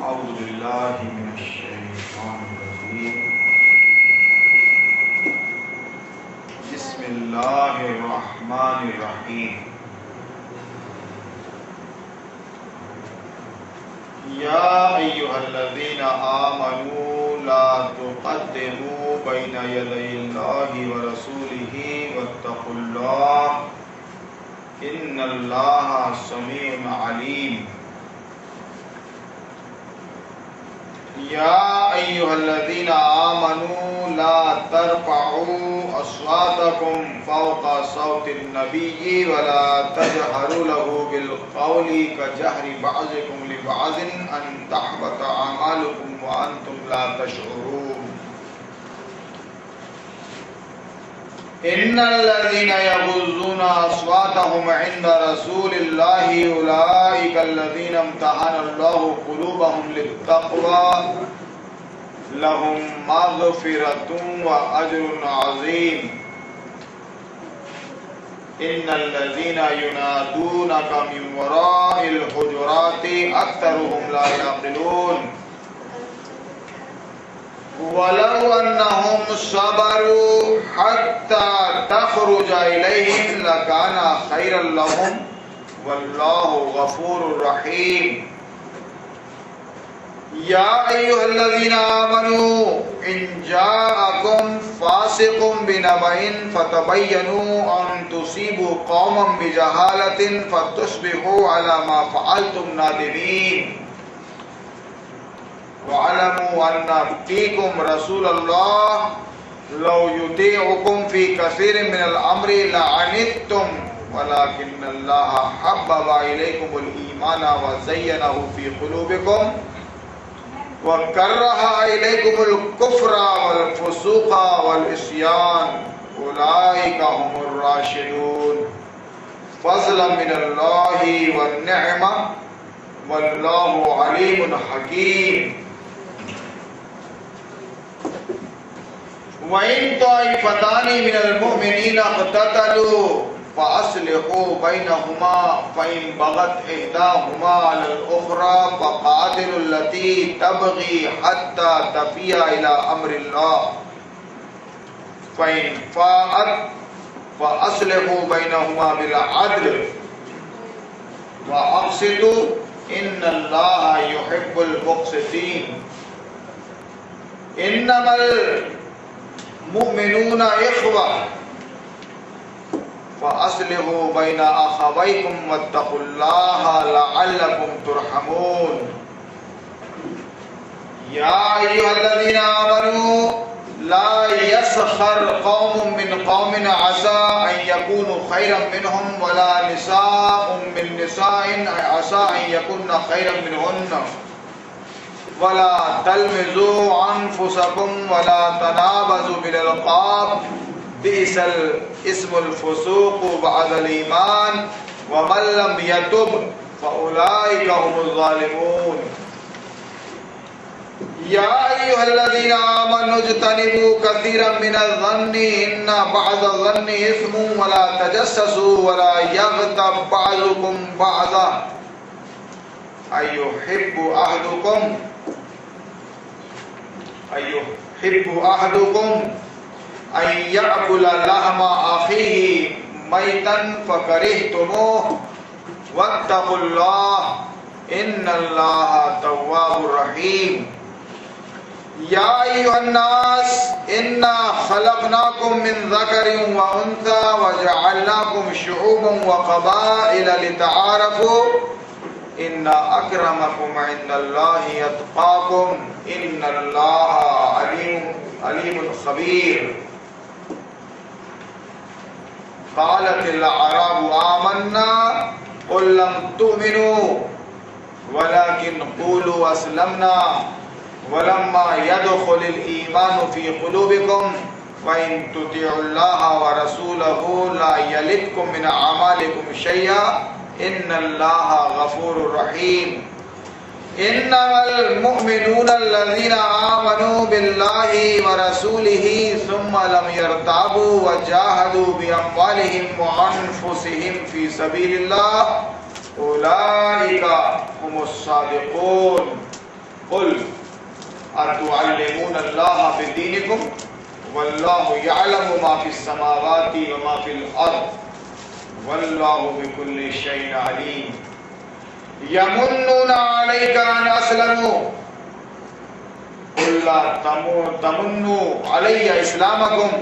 أعوذ بالله من الشيطان الرجيم بسم الله الرحمن الرحيم يا أيها الذين آمنوا لا تقدموا بين يدي الله ورسوله واتقوا الله إن الله سميع عليم يا أيها الذين آمنوا لا ترفعوا أصواتكم فوق صوت النبي ولا تجهروا له بالقول كجهر بعضكم لبعض أن تحبط أعمالكم وأنتم لا تشعرون إن الذين يغضون أصواتهم عند رسول الله أولئك الذين امتحن الله قلوبهم للتقوى لهم مغفرة وأجر عظيم إن الذين ينادونك من وراء الحجرات أكثرهم لا يعقلون ولو أنهم صبروا حتى تخرج إليهم لكان خيرا لهم والله غفور رحيم يا أيها الذين آمنوا إن جاءكم فاسق بنبأ فتبينوا أن تصيبوا قوما بجهالة فتصبحوا على ما فعلتم نادمين وَاعْلَمُوا أَنَّ فِيكُمْ رَسُولَ اللَّهِ لَوْ يُطِيعُكُمْ فِي كَثِيرٍ مِنَ الْأَمْرِ لَعَنِتُّمْ وَلَكِنَّ اللَّهَ حَبَّبَ إِلَيْكُمُ الْإِيمَانَ وَزَيَّنَهُ فِي قُلُوبِكُمْ وَكَرَّهَ إِلَيْكُمُ الْكُفْرَ وَالْفُسُوقَ وَالْعِصْيَانَ أُولَئِكَ هُمُ الرَّاشِدُونَ فَضْلًا مِنَ اللَّهِ وَالنِّعْمَةِ وَاللَّهُ عَلِيمٌ حَكِيمٌ وَإِن طَائِفَتَانِ مِنَ الْمُؤْمِنِينَ اقْتَتَلُوا فَأَصْلِحُوا بَيْنَهُمَا فَإِن بَغَتْ إِحْدَاهُمَا عَلَى الْأُخْرَى فَقَاتِلُوا الَّتِي تَبْغِي حَتَّى تَفِيَ إِلَى أَمْرِ اللَّهِ فَإِن فَاءَتْ فَأَصْلِحُوا بَيْنَهُمَا بِالْعَدْلِ وَأَقْسِطُوا إِنَّ اللَّهَ يُحِبُّ الْمُقْسِطِينَ إِنَّمَا المؤمنون إخوة فأصلحوا بين أخويكم واتقوا الله لعلكم ترحمون يا أيها الذين آمنوا لا يسخر قوم من قوم عسى أن يكونوا خيرا منهم ولا نساء من نساء عسى أن يكون خيرا منهن ولا تلمزوا أنفسكم ولا تنابزوا بالألقاب بئس الاسم الفسوق بعد الإيمان ومن لم يتب فأولئك هم الظالمون يا أيها الذين آمنوا اجتنبوا كثيرا من الظن إن بعض الظن إثم ولا تجسسوا ولا يغتب بعضكم بعضا أيحب أحدكم أن يأكل لحم أخيه ميتا فكرهتموه واتقوا الله إن الله تواب رحيم يا أيها الناس إنا خلقناكم من ذكر وأنثى وجعلناكم شعوبا وقبائل لتعارفوا إن أكرمكم عند الله يتقاكم إن الله عليم خبير قالت الأعراب آمنا قل لم تؤمنوا ولكن قولوا أسلمنا ولما يدخل الإيمان في قلوبكم وإن تطيعوا الله ورسوله لا يلدكم من أعمالكم شيئا إن الله غفور رحيم إنما المؤمنون الذين آمنوا بالله ورسوله ثم لم يرتابوا وجاهدوا بأموالهم وأنفسهم في سبيل الله أولئك هم الصادقون اتعلمون اللہ بدینکم واللہ یعلم ما فی السماوات وما فی الارض واللہ بکل شیء علیم یمنون علیک ان اسلموا قل لا تمنوا علی اسلامکم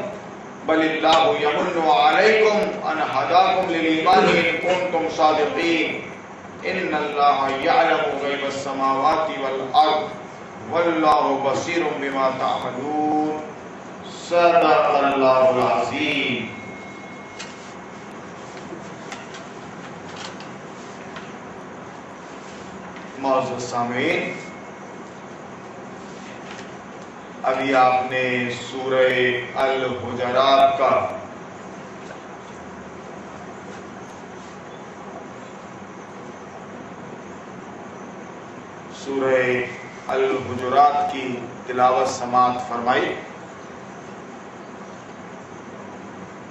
بل اللہ یمن علیکم ان ہداکم للایمان ان کنتم صادقین ان اللہ یعلم غیب السماوات والارض واللہ بصیر بما تعملون صدق اللہ العظیم۔ معزز سامعین، ابھی آپ نے سورہ الحجرات کا سورہ الحجرات کی تلاوت سماعت فرمائی،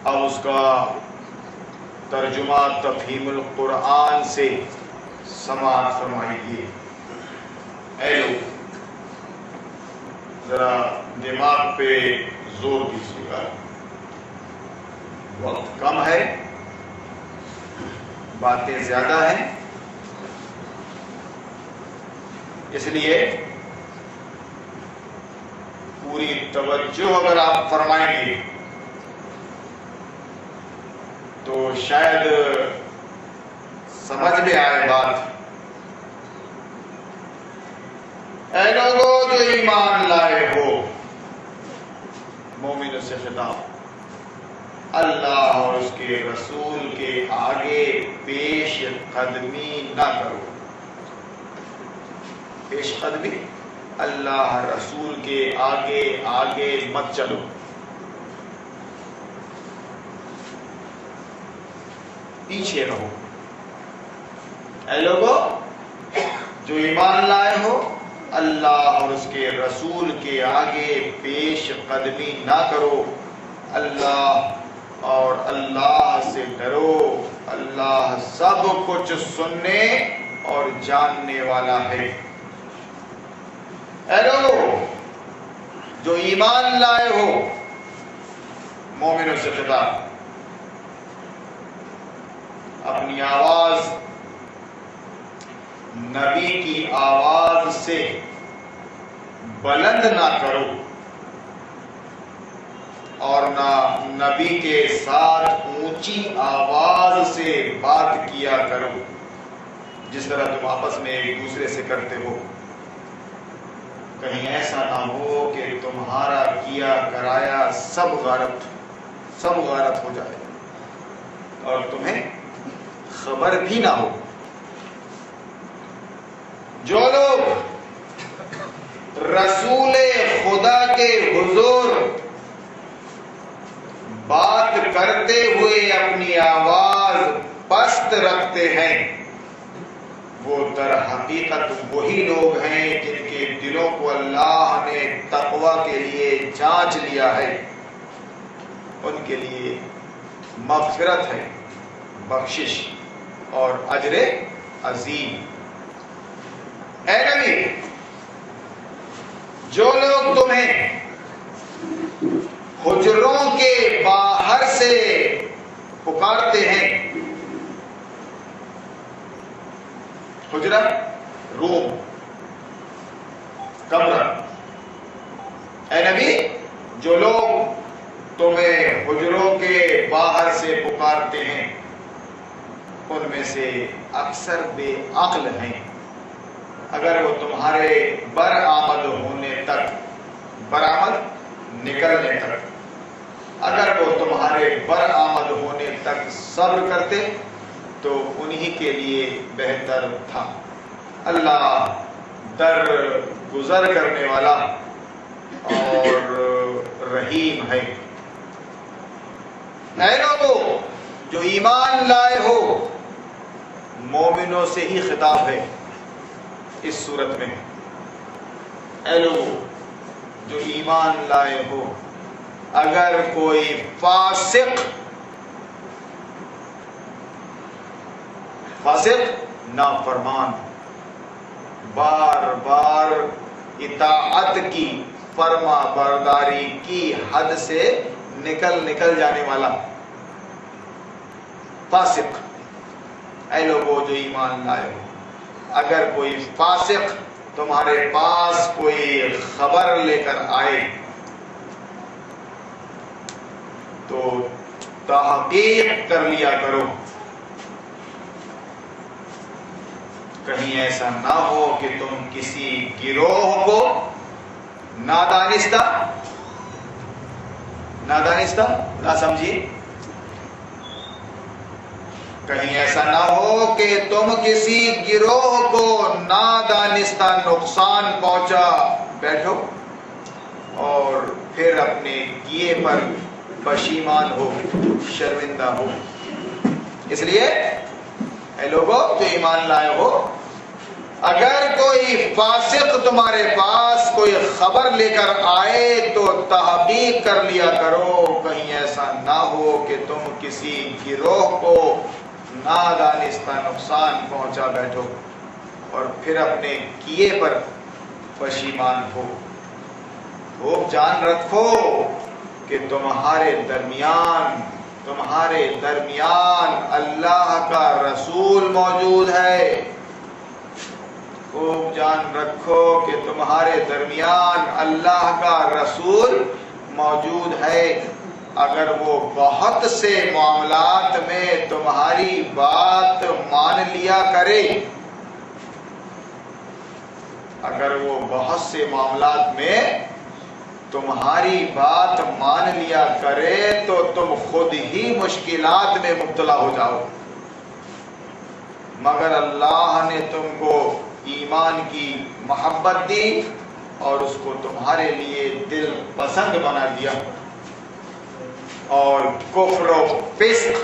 اب اس کا ترجمہ تفہیم القرآن سے سماعت فرمائیے۔ اے لوگ ذرا دماغ پہ زور دیجیے گا، وقت کم ہے، باتیں زیادہ ہیں، اس لیے پوری توجہ اگر آپ فرمائیں گے تو شاید سمجھ میں آئے بات۔ اے لوگوں جو ایمان لائے ہو، مومنوں سے خطاب، اللہ اور اس کے رسول کے آگے پیش قدمی نہ کرو۔ پیش قدمی، اللہ رسول کے آگے آگے مت چلو۔ پیچھے رہو۔ اے لوگوں جو ایمان لائے ہو، اللہ اور اس کے رسول کے آگے پیش قدمی نہ کرو، اللہ اور اللہ سے ڈرو، اللہ سب کچھ سننے اور جاننے والا ہے۔ اے لوگوں جو ایمان لائے ہو، مومنوں سے خطاب، اپنی آواز نبی کی آواز سے بلند نہ کرو اور نہ نبی کے ساتھ اونچی آواز سے بات کیا کرو جس طرح تم آپس میں ایک دوسرے سے کرتے ہو، کہیں ایسا نہ ہو کہ تمہارا کیا کرایا سب غارت ہو جائے اور تمہیں خبر بھی نہ ہو۔ جو لوگ رسول خدا کے حضور بات کرتے ہوئے اپنی آواز پست رکھتے ہیں، وہ در حقیقت وہی لوگ ہیں جن کے دلوں کو اللہ نے تقوی کے لیے جانچ لیا ہے، ان کے لیے مغفرت ہے، بخشش اور اجر عظیم۔ اے نبی، جو لوگ تمہیں حجروں کے باہر سے پکارتے ہیں، حجرہ روم، کمرہ، اے نبی جو لوگ تمہیں حجروں کے باہر سے پکارتے ہیں ان میں سے اکثر بے عقل ہیں، اگر وہ تمہارے برآمد ہونے تک، برآمد نکلنے تک، اگر وہ تمہارے برآمد ہونے تک صبر کرتے تو انہی کے لیے بہتر تھا۔ اللہ در گزر کرنے والا اور رحیم ہے۔ اے لوگوں جو ایمان لائے ہو، مومنوں سے ہی خطاب ہے اس صورت میں۔ اے لوگوں جو ایمان لائے ہو، اگر کوئی فاسق نافرمان بار بار اطاعت کی، فرما برداری کی حد سے نکل جانے والا فاسق۔ اے لوگوں جو ایمان لائے ہو، اگر کوئی فاسق تمہارے پاس کوئی خبر لے کر آئے تو تحقیق کر لیا کرو، کہیں ایسا نہ ہو کہ تم کسی گروہ کو نادانستہ نہ سمجھیے، کہیں ایسا نہ ہو کہ تم کسی گروہ کو نادانستہ نقصان پہنچا بیٹھو اور پھر اپنے کیے پر پشیمان ہو، شرمندہ ہو۔ اس لیے اے لوگوں جو ایمان لائے ہو، اگر کوئی فاسق تمہارے پاس کوئی خبر لے کر آئے تو تحقیق کر لیا کرو، کہیں ایسا نہ ہو کہ تم کسی گروہ کو نادانستہ نقصان پہنچا بیٹھو اور پھر اپنے کیے پر پشیمان ہو۔ خوب جان رکھو کہ تمہارے درمیان اللہ کا رسول موجود ہے۔ خوب جان رکھو کہ تمہارے درمیان اللہ کا رسول موجود ہے۔ اگر وہ بہت سے معاملات میں تمہاری بات مان لیا کرے، اگر وہ بہت سے معاملات میں تمہاری بات مان لیا کرے تو تم خود ہی مشکلات میں مبتلا ہو جاؤ، مگر اللہ نے تم کو ایمان کی محبت دی اور اس کو تمہارے لیے دل پسند بنا دیا، اور کفر و فسق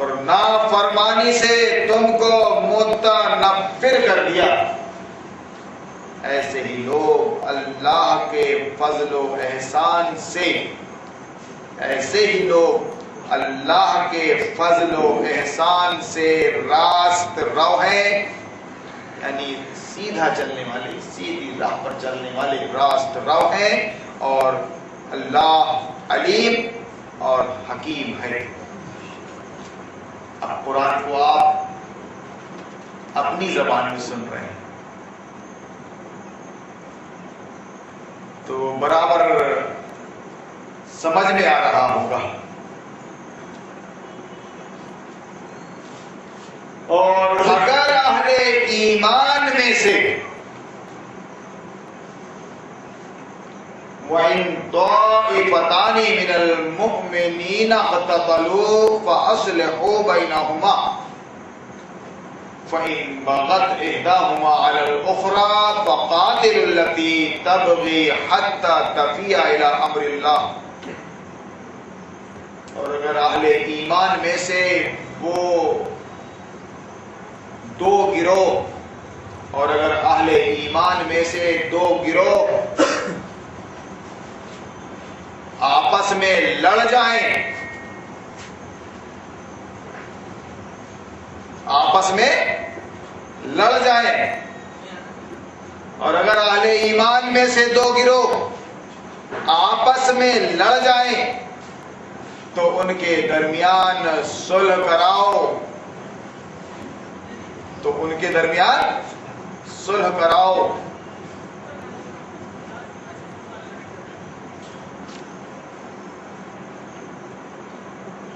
اور نافرمانی سے تم کو متنفر کر دیا۔ ایسے ہی لوگ اللہ کے فضل و احسان سے راست رو ہیں، یعنی سیدھا چلنے والے، سیدھی راہ پر چلنے والے راست رو ہیں، اور اللہ علیم اور حکیم ہے۔ اب قرآن کو آپ اپنی زبان میں سن رہے ہیں تو برابر سمجھ میں آ رہا ہوگا، اور اگر اہل ایمان میں سے وَإِن طَائِفَتَانِ مِنَ الْمُؤْمِنِينَ اقْتَتَلُوا فَأَصْلِحُوا بَيْنَهُمَا فَإِن بَغَتْ إِحْدَاهُمَا عَلَى الْأُخْرَى فَقَاتِلُوا الَّتِي تَبْغِي حَتَّى تَفِيَ إِلَى أَمْرِ اللَّهِ۔ اور اگر اہل ایمان میں سے وہ دو گروہ، اور اگر اہل ایمان میں سے دو گروہ آپس میں لڑ جائیں، اور اگر اہل ایمان میں سے دو گروہ آپس میں لڑ جائیں تو ان کے درمیان صلح کراؤ،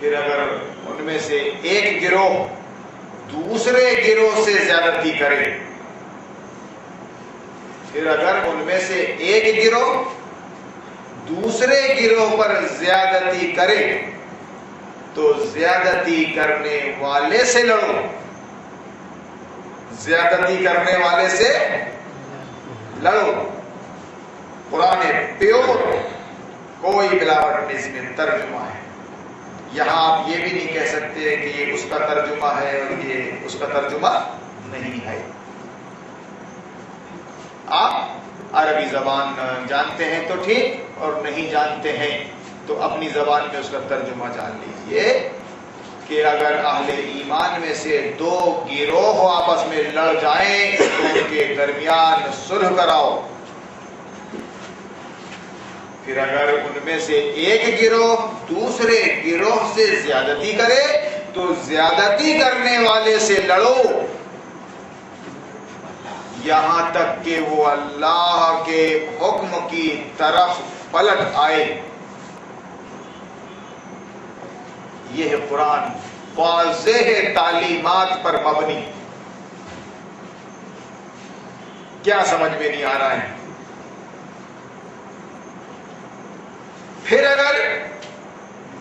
پھر اگر ان میں سے ایک گروہ دوسرے گروہ سے زیادتی کرے، دوسرے گروہ پر زیادتی کرے تو زیادتی کرنے والے سے لڑو، قرآن پیور، کوئی ملاوٹ نہیں، اس میں ترجمہ ہے۔ یہاں آپ یہ بھی نہیں کہہ سکتے کہ یہ اس کا ترجمہ ہے اور یہ اس کا ترجمہ نہیں ہے۔ آپ عربی زبان جانتے ہیں تو ٹھیک، اور نہیں جانتے ہیں تو اپنی زبان میں اس کا ترجمہ جان لیجئے کہ اگر اہل ایمان میں سے دو گروہ آپس میں لڑ جائیں تو ان کے درمیان صلح کراؤ، پھر اگر ان میں سے ایک گروہ دوسرے گروہ سے زیادتی کرے تو زیادتی کرنے والے سے لڑو یہاں تک کہ وہ اللہ کے حکم کی طرف پلٹ آئے. یہ ہے قرآن واضح تعلیمات پر مبنی. کیا سمجھ میں نہیں آ رہا ہے؟ پھر اگر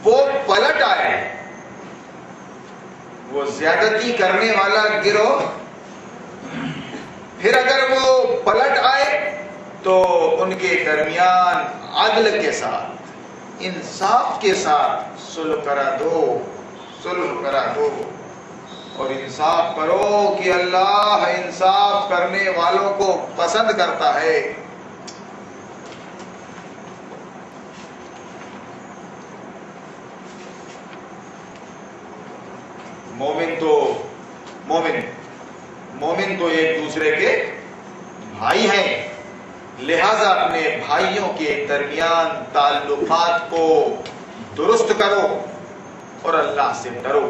وہ پلٹ آئے، وہ زیادتی کرنے والا گروہ پھر اگر وہ پلٹ آئے تو ان کے درمیان عدل کے ساتھ انصاف کے ساتھ صلح کرا دو اور انصاف کرو کہ اللہ انصاف کرنے والوں کو پسند کرتا ہے. مومن تو ایک دوسرے کے بھائی ہیں، لہذا اپنے بھائیوں کے درمیان تعلقات کو درست کرو اور اللہ سے ڈرو.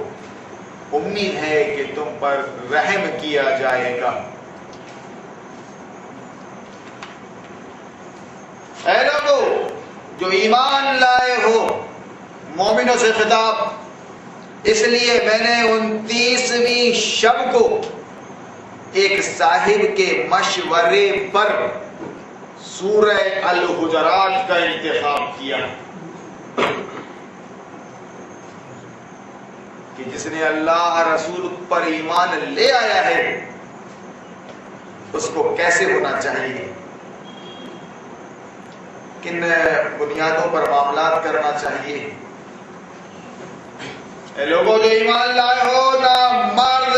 امید ہے کہ تم پر رحم کیا جائے گا. اے لوگو جو ایمان لائے ہو، مومنوں سے خطاب. اس لیے میں نے 29ویں شب کو ایک صاحب کے مشورے پر سورہ الحجرات کا انتخاب کیا کہ جس نے اللہ رسول پر ایمان لے آیا ہے اس کو کیسے ہونا چاہیے، کن بنیادوں پر معاملات کرنا چاہیے. اے لوگوں جو ایمان لائے ہو، نہ مرد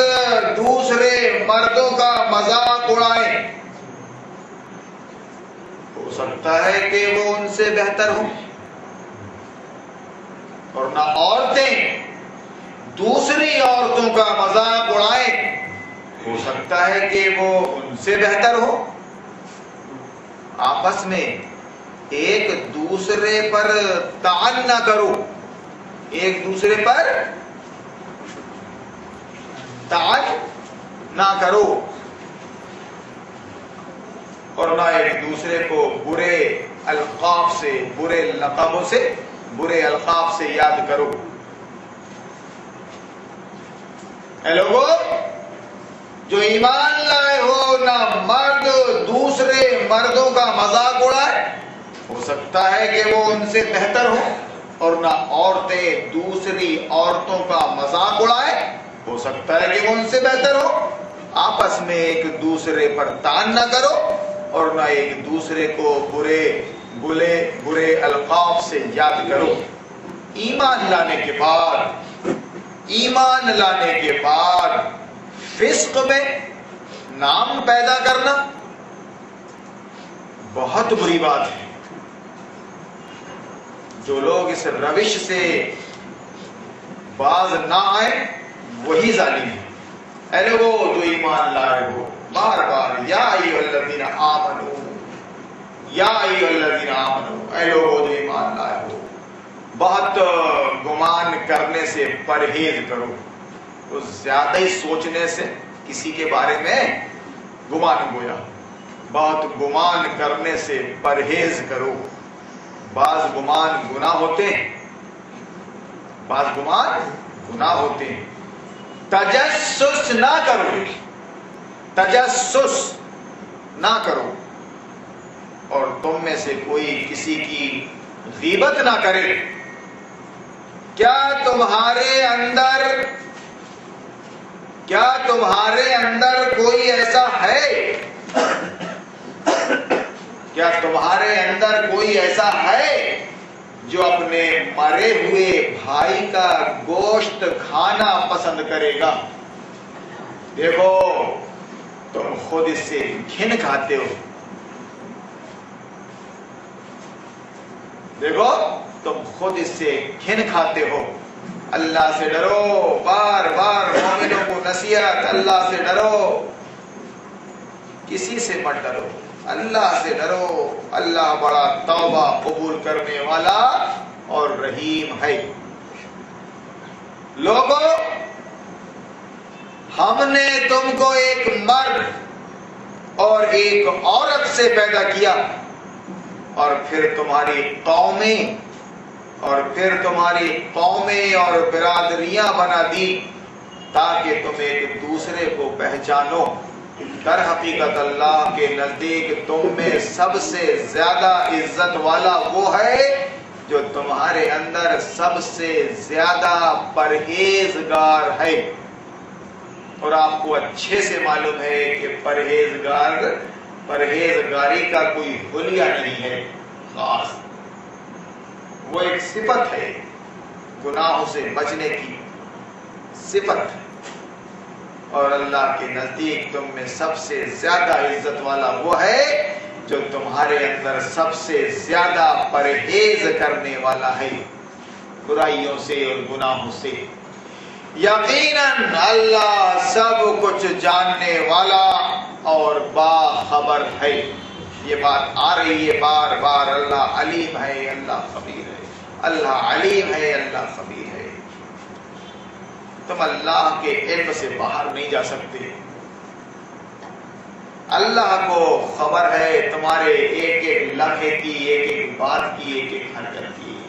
دوسرے مردوں کا مذاق اڑائیں. ہو سکتا ہے کہ وہ ان سے بہتر ہوں، اور نہ عورتیں دوسری عورتوں کا مذاق اڑائیں. ہو سکتا ہے کہ وہ ان سے بہتر ہو. آپس میں ایک دوسرے پر طعن نہ کرو، ایک دوسرے پر طعن نہ کرو، اور نہ ایک دوسرے کو برے القاب سے برے القاب سے یاد کرو. اے لوگو جو ایمان لائے ہو، نہ مرد دوسرے مردوں کا مذاق اڑائے. ہو سکتا ہے کہ وہ ان سے بہتر ہو، اور نہ عورتیں دوسری عورتوں کا مذاق اڑائے. ہو سکتا ہے کہ وہ ان سے بہتر ہو. آپس میں ایک دوسرے پر طعن نہ کرو، اور نہ ایک دوسرے کو برے القاب سے یاد کرو. ایمان لانے کے بعد فسق میں نام پیدا کرنا بہت بری بات ہے. جو لوگ اس روش سے باز نہ آئے وہی ظالم ہے. اے لوگو جو ایمان لائے ہو، بار بار یا ایھا الذین آمنو، اے لوگو جو ایمان لائے ہو، بہت گمان کرنے سے پرہیز کرو. تو زیادہ ہی سوچنے سے کسی کے بارے میں گمان گویا. بہت گمان کرنے سے پرہیز کرو. بعض گمان گناہ ہوتے ہیں. تجسس نہ کرو، اور تم میں سے کوئی کسی کی غیبت نہ کرے. کیا تمہارے اندر کوئی ایسا ہے جو اپنے مرے ہوئے بھائی کا گوشت کھانا پسند کرے گا؟ دیکھو تم خود اس سے گھن کھاتے ہو. اللہ سے ڈرو. بار بار مومنوں کو نصیحت، اللہ سے ڈرو، کسی سے مت ڈرو. اللہ سے ڈرو، اللہ بڑا توبہ قبول کرنے والا اور رحیم ہے۔ لوگوں، ہم نے تم کو ایک مرد اور ایک عورت سے پیدا کیا، اور پھر تمہاری قومیں اور برادریاں بنا دی تاکہ تم ایک دوسرے کو پہچانو۔ در حقیقت اللہ کے نزدیک تم میں سب سے زیادہ عزت والا وہ ہے جو تمہارے اندر سب سے زیادہ پرہیزگار ہے۔ اور آپ کو اچھے سے معلوم ہے کہ پرہیزگاری کا کوئی حلیہ نہیں ہے خاص، وہ ایک صفت ہے، گناہوں سے بچنے کی صفت ہے۔ اور اللہ کے نزدیک تم میں سب سے زیادہ عزت والا وہ ہے جو تمہارے اندر سب سے زیادہ پرہیز کرنے والا ہے برائیوں سے اور گناہوں سے۔ یقیناً اللہ سب کچھ جاننے والا اور باخبر ہے۔ یہ بات آ رہی ہے بار بار، اللہ علیم ہے، اللہ خبیر ہے، اللہ علیم ہے، اللہ خبیر ہے۔ تم اللہ کے علم سے باہر نہیں جا سکتے۔ اللہ کو خبر ہے تمہارے ایک ایک لمحے کی، ایک ایک بات کی، ایک ایک حرکت کی،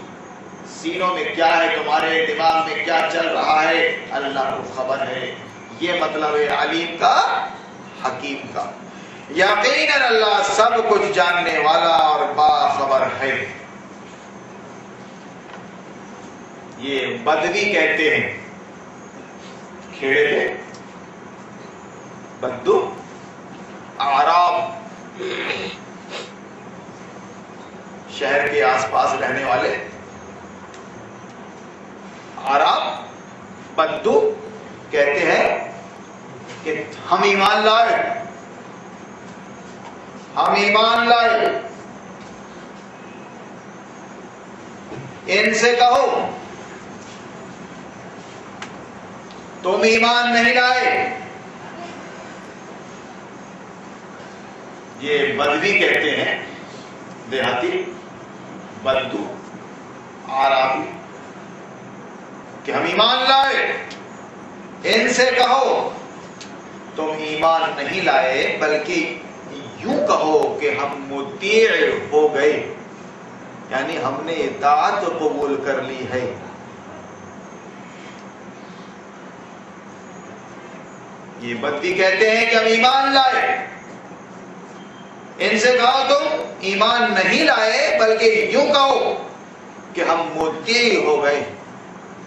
سینوں میں کیا ہے، تمہارے دماغ میں کیا چل رہا ہے، اللہ کو خبر ہے۔ یہ مطلب ہے علیم کا، حکیم کا۔ یقیناً اللہ سب کچھ جاننے والا اور باخبر ہے۔ یہ بدوی کہتے ہیں، کھیڑے کے بدو، اعراب شہر کے آس پاس رہنے والے، اعراب بدو کہتے ہیں کہ ہم ایمان لائے، ہم ایمان لائے۔ ان سے کہو تم ایمان نہیں لائے۔ یہ بدوی کہتے ہیں، دیہاتی، بدو، اعرابی، کہ ہم ایمان لائے۔ ان سے کہو تم ایمان نہیں لائے، بلکہ یوں کہو کہ ہم مطیع ہو گئے، یعنی ہم نے اطاعت قبول کر لی ہے۔ یہ بدوی کہتے ہیں کہ ہم ایمان لائے۔ ان سے کہو تم ایمان نہیں لائے، بلکہ یوں کہو کہ ہم مطیع ہو گئے۔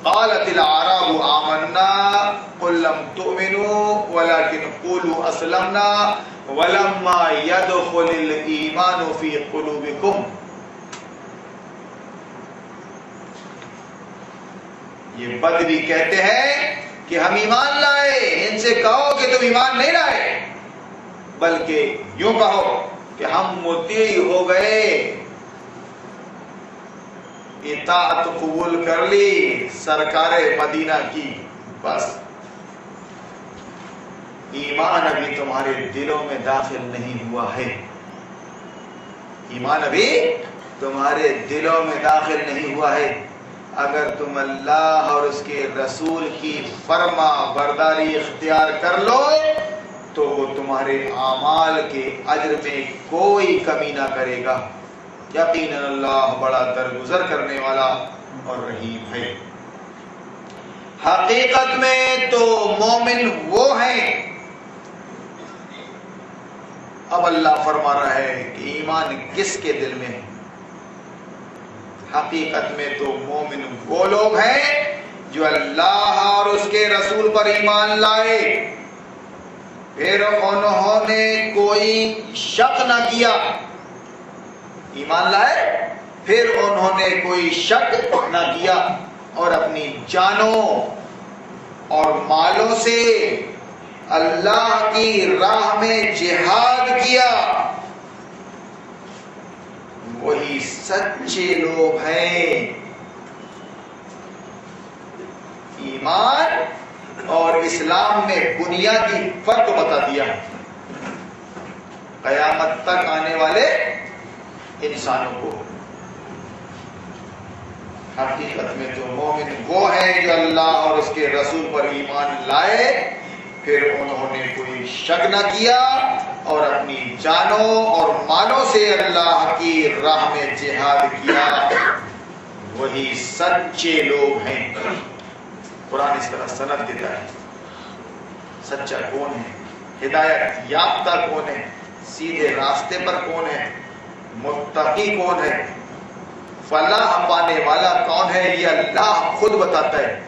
قالت الاعراب آمنا قل لم تؤمنوا ولكن قولوا اسلمنا ولما يدخل الايمان في قلوبكم۔ یہ بدوی کہتے ہیں کہ ہم ایمان لائے۔ ان سے کہو کہ تم ایمان نہیں لائے، بلکہ یوں کہو کہ ہم مطیع ہو گئے، اطاعت قبول کر لی سرکار مدینہ کی، بس ایمان ابھی تمہارے دلوں میں داخل نہیں ہوا ہے۔ ایمان ابھی تمہارے دلوں میں داخل نہیں ہوا ہے۔ اگر تم اللہ اور اس کے رسول کی فرما برداری اختیار کر لو تو وہ تمہارے اعمال کے اجر میں کوئی کمی نہ کرے گا۔ یقیناً اللہ بڑا درگزر کرنے والا اور رحیم ہے۔ حقیقت میں تو مومن وہ ہیں، اب اللہ فرما رہا ہے کہ ایمان کس کے دل میں ہے۔ حقیقت میں تو مومن وہ لوگ ہیں جو اللہ اور اس کے رسول پر ایمان لائے، پھر انہوں نے کوئی شک نہ کیا۔ ایمان لائے، پھر انہوں نے کوئی شک نہ کیا اور اپنی جانوں اور مالوں سے اللہ کی راہ میں جہاد کیا۔ وہی سچے لوگ ہیں۔ ایمان اور اسلام میں بنیادی فرق بتا دیا۔ قیامت تک آنے والے انسانوں کو۔ حقیقت میں تو مومن وہ ہیں جو اللہ اور اس کے رسول پر ایمان لائے، پھر انہوں نے کوئی شک نہ کیا اور اپنی جانوں اور مالوں سے اللہ کی راہ میں جہاد کیا، وہی سچے لوگ ہیں۔ قرآن اس طرح سند دیتا ہے، سچا کون ہے، ہدایت یافتہ کون ہے، سیدھے راستے پر کون ہے، متقی کون ہے، فلاح پانے والا کون ہے، یہ اللہ خود بتاتا ہے۔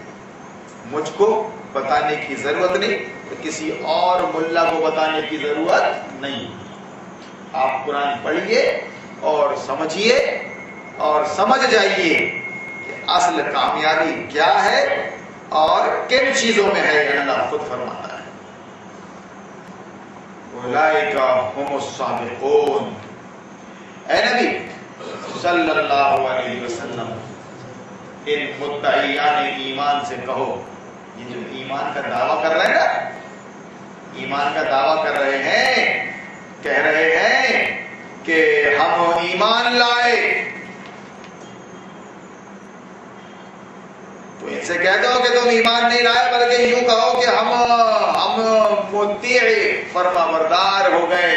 مجھ کو بتانے کی ضرورت نہیں، کسی اور ملا کو بتانے کی ضرورت نہیں۔ آپ قرآن پڑھیے اور سمجھیے اور سمجھ جائیے کہ اصل کامیابی کیا ہے اور کن چیزوں میں ہے، اللہ خود فرماتا ہے۔ اولئک هم الصادقون۔ اے نبی صلی اللہ علیہ وسلم، ان مدعیان ایمان سے کہو، یہ جو ایمان کا دعویٰ کر رہے ہیں نا، ایمان کا دعویٰ کر رہے ہیں، کہہ رہے ہیں کہ ہم ایمان لائے، تو ان سے کہہ دو کہ تم ایمان نہیں لائے، بلکہ یوں کہو کہ ہم مطیع فرما بردار ہو گئے،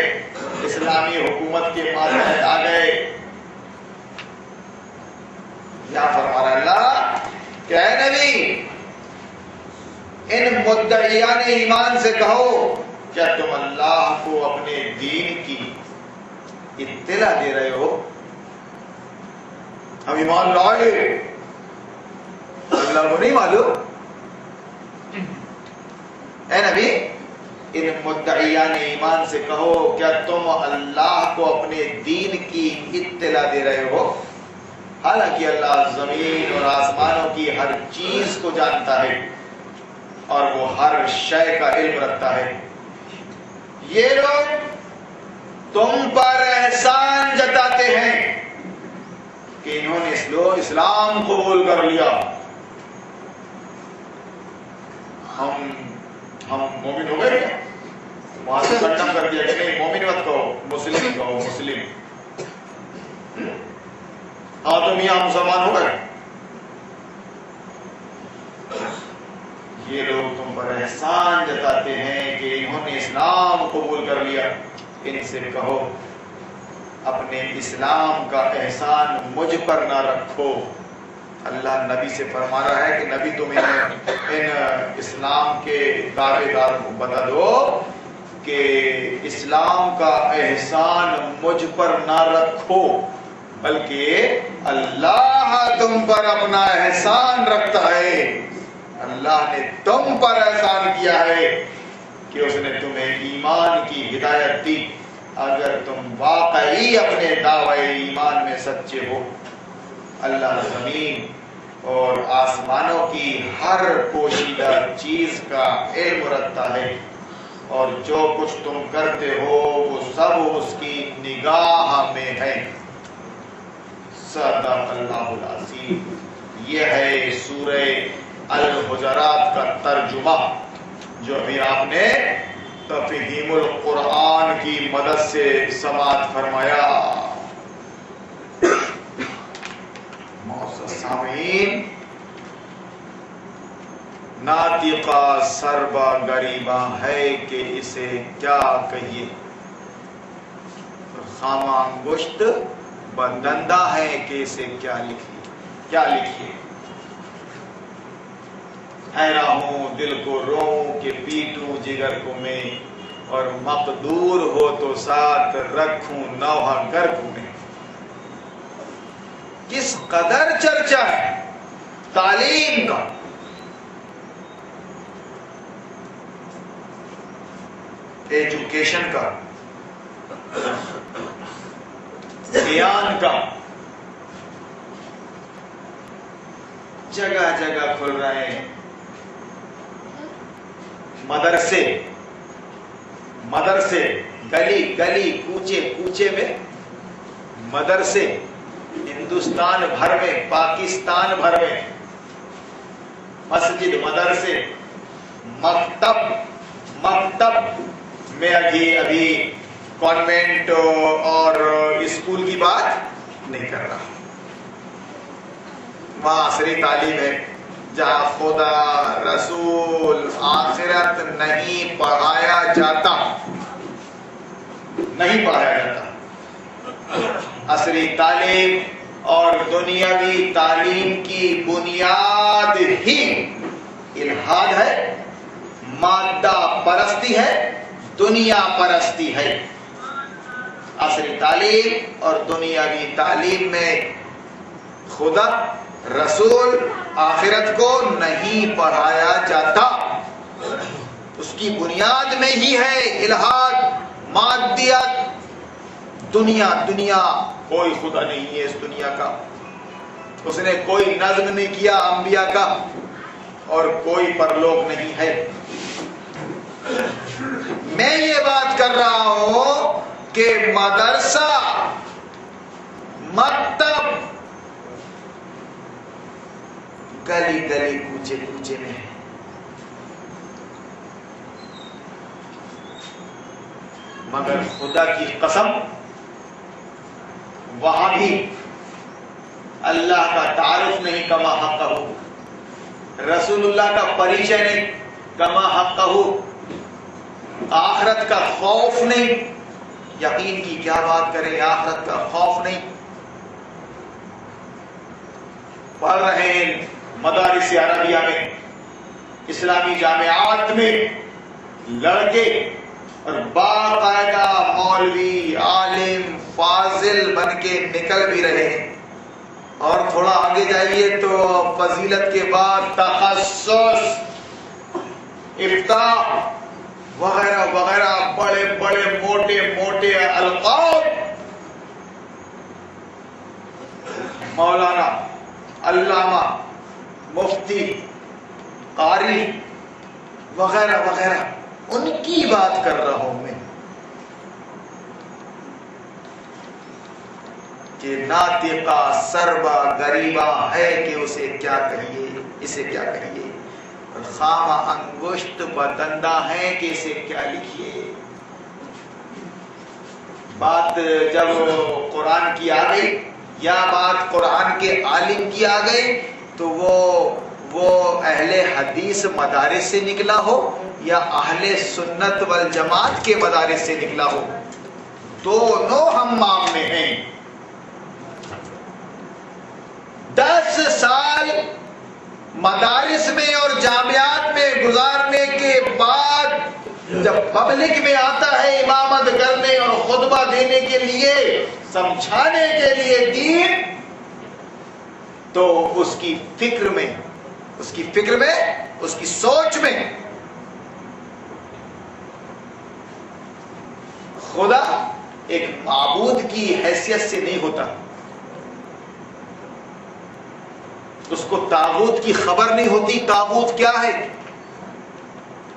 اسلامی حکومت کے ماتحت آ گئے۔ کیا فرما رہا اللہ کہ اے نبی ان مدعیان ایمان سے کہو، کیا تم اللہ کو اپنے دین کی اطلاع دے رہے ہو؟ ہم ایمان لائے، اللہ کو نہیں معلوم؟ اے نبی ان مدعیان ایمان سے کہو، کیا تم اللہ کو اپنے دین کی اطلاع دے رہے ہو؟ حالانکہ اللہ زمین اور آسمانوں کی ہر چیز کو جانتا ہے اور وہ ہر شے کا علم رکھتا ہے۔ یہ لوگ تم پر احسان جتاتے ہیں کہ انہوں نے اسلام قبول کر لیا، ہم مومن ہو گئے کیا؟ وہاں سے کنڈم کر دیا کہ نہیں مومن مت کہو، مسلم کہو، مسلم۔ ہاں تو میاں مسلمان ہو گئے۔ یہ لوگ تم پر احسان جتاتے ہیں کہ انہوں نے اسلام قبول کر لیا، ان سے کہو اپنے اسلام کا احسان مجھ پر نہ رکھو۔ اللہ نبی سے فرما رہا ہے کہ نبی تم ان اسلام کے دعوے دار کو بتا دو کہ اسلام کا احسان مجھ پر نہ رکھو، بلکہ اللہ تم پر اپنا احسان رکھتا ہے۔ اللہ نے تم پر احسان کیا ہے کہ اس نے تمہیں ایمان کی ہدایت دی، اگر تم واقعی اپنے دعوے ایمان میں سچے ہو۔ اللہ زمین اور آسمانوں کی ہر پوشیدہ چیز کا علم رکھتا ہے، اور جو کچھ تم کرتے ہو وہ سب اس کی نگاہ میں ہے۔ صدق اللہ العظیم۔ یہ ہے سورہ الحجرات کا ترجمہ جو ابھی آپ نے تفہیم القرآن کی مدد سے سماعت فرمایا۔ معزز سامعین، ناطقہ سربا غریباں ہے کہ اسے کیا کہیے، خامہ انگشت بدندہ ہے کہ اسے کیا لکھیے۔ حیران ہوں دل کو روؤں کہ پیٹوں جگر کو میں، اور مقدور ہو تو ساتھ رکھوں نوحہ گر کو میں۔ کس قدر چرچا ہے تعلیم کا، ایجوکیشن کا، بیان کا، جگہ جگہ کھل رہے ہیں مدرسے، گلی گلی کوچے کوچے میں مدرسے، ہندوستان بھر میں، پاکستان بھر میں مسجد، مدرسے، مکتب میں ابھی کانوینٹ اور اسکول کی بات نہیں کر رہا. وہاں عصری تعلیم ہے جہاں خدا، رسول، آخرت نہیں پڑھایا جاتا. عصری تعلیم اور دنیاوی تعلیم کی بنیاد ہی الحاد ہے، مادہ پرستی ہے، دنیا پرستی ہے. عصری تعلیم اور دنیاوی تعلیم میں خدا، رسول، آخرت کو نہیں پڑھایا جاتا. اس کی بنیاد میں ہی ہے الحاد، مادیت، دنیا. کوئی خدا نہیں ہے اس دنیا کا. اس نے کوئی نظم نہیں کیا انبیاء کا، اور کوئی پرلوک نہیں ہے. میں یہ بات کر رہا ہوں کہ مدرسہ، مکتب گلی گلی، کوچے کوچے میں ہے. مگر خدا کی قسم وہاں بھی اللہ کا تعارف نہیں کما حقہ، رسول اللہ کا پریچے نہیں کما حقہ، آخرت کا خوف نہیں. یقین کی کیا بات کریں، آخرت کا خوف نہیں. پڑھ رہے ہیں مدارس عربیہ میں، اسلامی جامعات میں لڑکے اور باقاعدہ مولوی، عالم، فاضل بن کے نکل بھی رہے ہیں. اور تھوڑا آگے جائیے تو فضیلت کے بعد تخصص، افتاء وغیرہ وغیرہ، بڑے بڑے موٹے موٹے القاب، مولانا، علامہ، مفتی، قاری وغیرہ وغیرہ. ان کی بات کر رہا ہوں میں کہ ناطقہ سربا غریبا ہے کہ اسے کیا کہیے، اسے کیا کہیے. خامہ انگشت بدندہ ہے کہ اسے کیا لکھیے. بات جب قرآن کی آ گئی یا بات قرآن کے عالم کی آ گئی تو وہ اہل حدیث مدارس سے نکلا ہو یا اہل سنت والجماعت کے مدارس سے نکلا ہو، دونوں ہم معاملے ہیں. 10 سال مدارس میں اور جامعات میں گزارنے کے بعد جب پبلک میں آتا ہے امامت کرنے اور خطبہ دینے کے لیے، سمجھانے کے لیے دین، تو اس کی فکر میں، اس کی سوچ میں خدا ایک معبود کی حیثیت سے نہیں ہوتا. اس کو طاغوت کی خبر نہیں ہوتی. طاغوت کیا ہے؟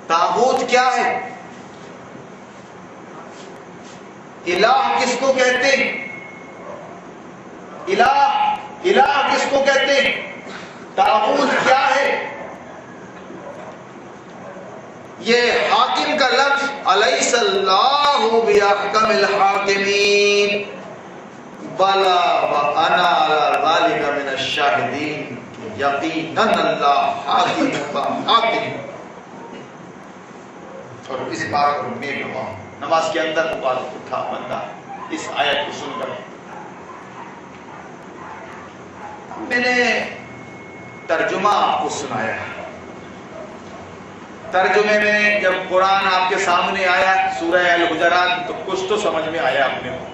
طاغوت کیا ہے؟ الہ کس کو کہتے ہیں؟ الہ کس کو کہتے ہیں؟ طاغوت کیا ہے؟ یہ حاکم کا لفظ الیس اللہ باحکم الحاکمین بلا وانا علی ذلک من الشاہدین، یقیناً اللہ حاکم حاکم. اور اس بات کو میں گواہ. نماز کے اندر بات اٹھا بندہ اس آیت کو سن کر. میں نے ترجمہ آپ کو سنایا. ترجمے میں جب قرآن آپ کے سامنے آیا سورہ الحجرات تو کچھ تو سمجھ میں آیا اپنے کو.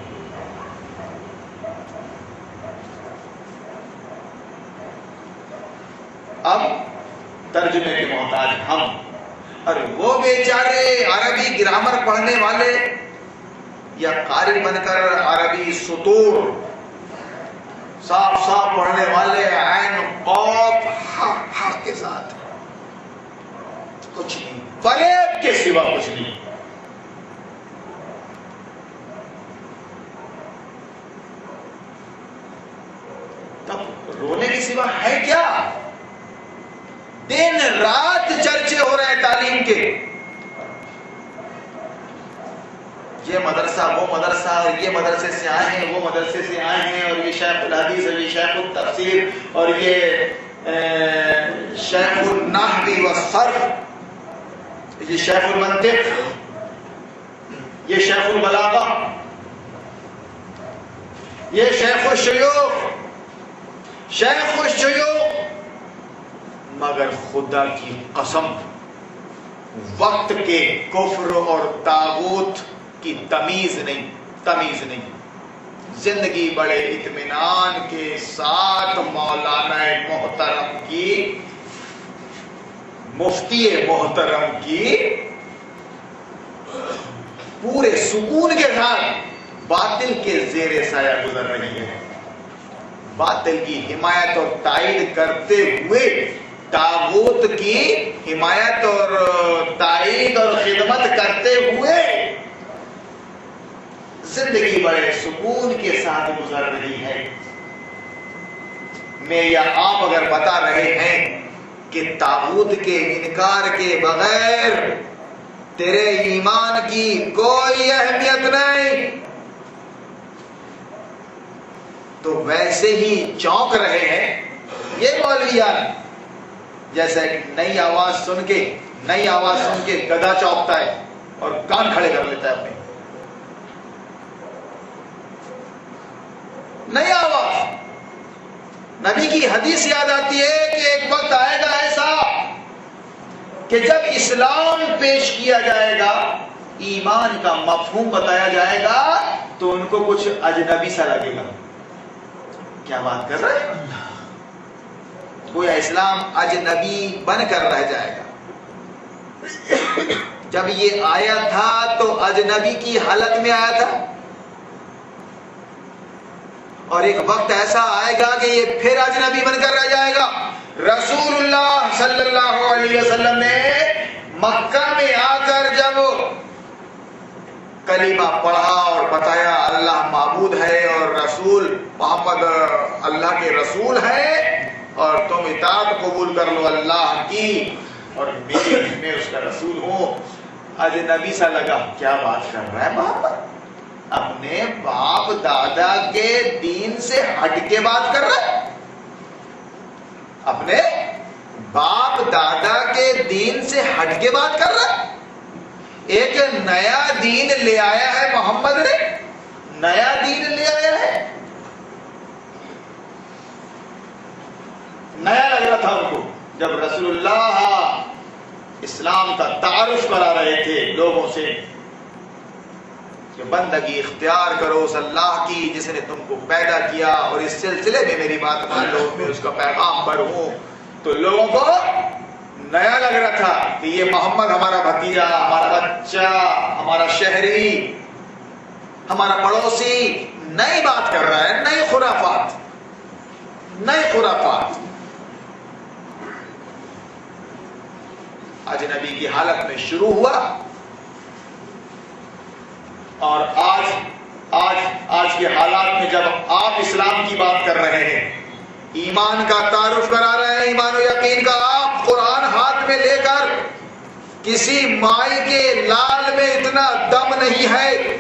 اب ترجمے کے محتاج ہم، اور وہ بیچارے عربی گرامر پڑھنے والے یا قاری بن کر عربی سطور صاف صاف پڑھنے والے، عین قاف ہا کے ساتھ، کچھ نہیں، فریب کے سوا کچھ نہیں. تب رونے کے سوا ہے کیا؟ دن رات چرچے ہو رہے ہیں تعلیم کے. یہ مدرسہ وہ مدرسہ، اور یہ مدرسے سے آئے ہیں وہ مدرسے سے آئے ہیں، اور یہ شیخ الحدیث اور یہ شیخ التفسیر اور یہ شیخ النحو والصرف، یہ شیخ المنطق، یہ شیخ البلاغہ، یہ شیخ الشیوخ، شیخ الشیوخ، مگر خدا کی قسم وقت کے کفر اور طاغوت کی تمیز نہیں۔ زندگی بڑے اطمینان کے ساتھ مولانا محترم کی، مفتی محترم کی پورے سکون کے ساتھ باطل کے زیر سایہ گزر رہی ہے، باطل کی حمایت اور تائید کرتے ہوئے، طاغوت کی حمایت اور تائید اور خدمت کرتے ہوئے زندگی بڑے سکون کے ساتھ گزر رہی ہے۔ میں یا آپ اگر بتا رہے ہیں کہ طاغوت کے انکار کے بغیر تیرے ایمان کی کوئی اہمیت نہیں، تو ویسے ہی چونک رہے ہیں یہ مولویان، جیسے نئی آواز سن کے گدھا چونکتا ہے اور کان کھڑے کر لیتا ہے اپنے۔ نئی آواز، نبی کی حدیث یاد آتی ہے کہ ایک وقت آئے گا ایسا کہ جب اسلام پیش کیا جائے گا، ایمان کا مفہوم بتایا جائے گا، تو ان کو کچھ اجنبی سا لگے گا۔ کیا بات کر رہے ہیں؟ گویا اسلام اجنبی بن کر رہ جائے گا۔ جب یہ آیا تھا تو اجنبی کی حالت میں آیا تھا، اور ایک وقت ایسا آئے گا کہ یہ پھر اجنبی بن کر رہ جائے گا۔ رسول اللہ صلی اللہ علیہ وسلم نے مکہ میں آ کر جب کلمہ پڑھا اور بتایا اللہ معبود ہے اور رسول محمد اللہ کے رسول ہے، اور تم اطاعت قبول کر لو اللہ کی، اور میں اس کا رسول ہوں، اجنبی سا لگا۔ کیا بات کر رہا ہے محمد؟ اپنے باپ دادا کے دین سے ہٹ کے بات کر رہا ہے، اپنے باپ دادا کے دین سے ہٹ کے بات کر رہا ہے۔ ایک نیا دین لے آیا ہے محمد نے، نیا دین لے آیا ہے، نیا لگ رہا تھا ان کو جب رسول اللہ اسلام کا تعارف کرا رہے تھے لوگوں سے کہ بندگی اختیار کرو اس اللہ کی جس نے تم کو پیدا کیا، اور اس سلسلے میں میری بات مان لو، میں اس کا پیغام پر ہوں۔ تو لوگوں کو نیا لگ رہا تھا کہ یہ محمد ہمارا بھتیجا، ہمارا بچہ، ہمارا شہری، ہمارا پڑوسی نئی بات کر رہا ہے، نئی خرافات، نئی خرافات۔ اجنبی کی حالت میں شروع ہوا، اور آج کے حالات میں جب آپ اسلام کی بات کر رہے ہیں، ایمان کا تعارف کرا رہے ہیں، ایمان و یقین کا، آپ قرآن ہاتھ میں لے کر، کسی مائی کے لال میں اتنا دم نہیں ہے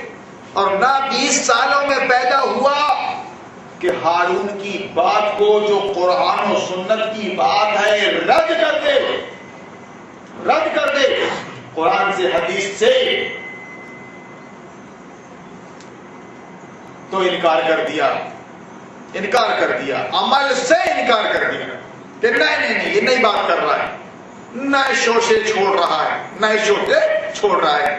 اور نہ 20 سالوں میں پیدا ہوا کہ ہارون کی بات کو جو قرآن و سنت کی بات ہے رد کر دے قرآن سے حدیث سے، تو انکار کر دیا، عمل سے انکار کر دیا کہ نہیں یہ نہیں بات کر رہا ہے، نئے شوشے چھوڑ رہا ہے۔